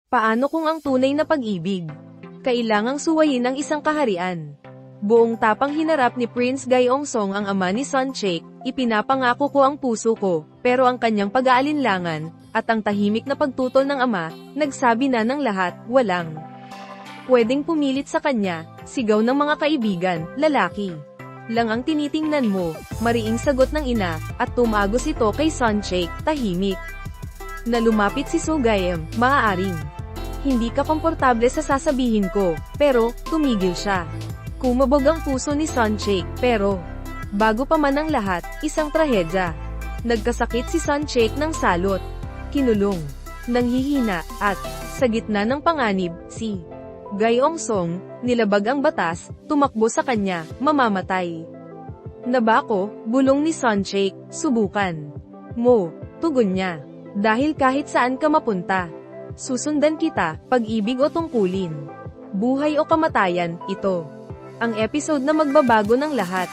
Paano kung ang tunay na pag-ibig? Kailangang suwayin ang isang kaharian. Buong tapang hinarap ni Prince Gyeongsong ang ama ni Son Chaek, ipinapangako ko ang puso ko, pero ang kanyang pag-aalinlangan, at ang tahimik na pagtutol ng ama, nagsabi na ng lahat, walang pwedeng pumilit sa kanya, sigaw ng mga kaibigan, lalaki lang ang tinitingnan mo, mariing sagot ng ina, at tumagos ito kay Son Chaek, tahimik na lumapit si Sogayem, maaaring hindi ka komportable sa sasabihin ko, pero, tumigil siya. Kumabog ang puso ni Son Chaek, pero, bago pa man ang lahat, isang trahedya. Nagkasakit si Son Chaek ng salot, kinulong, nanghihina, at, sa gitna ng panganib, si Gyeongsong, nilabag ang batas, tumakbo sa kanya, mamamatay. Nabako, bulong ni Son Chaek, subukan mo, tugon niya. Dahil kahit saan ka mapunta, susundan kita, pag-ibig o tungkulin, buhay o kamatayan, ito ang episode na magbabago ng lahat.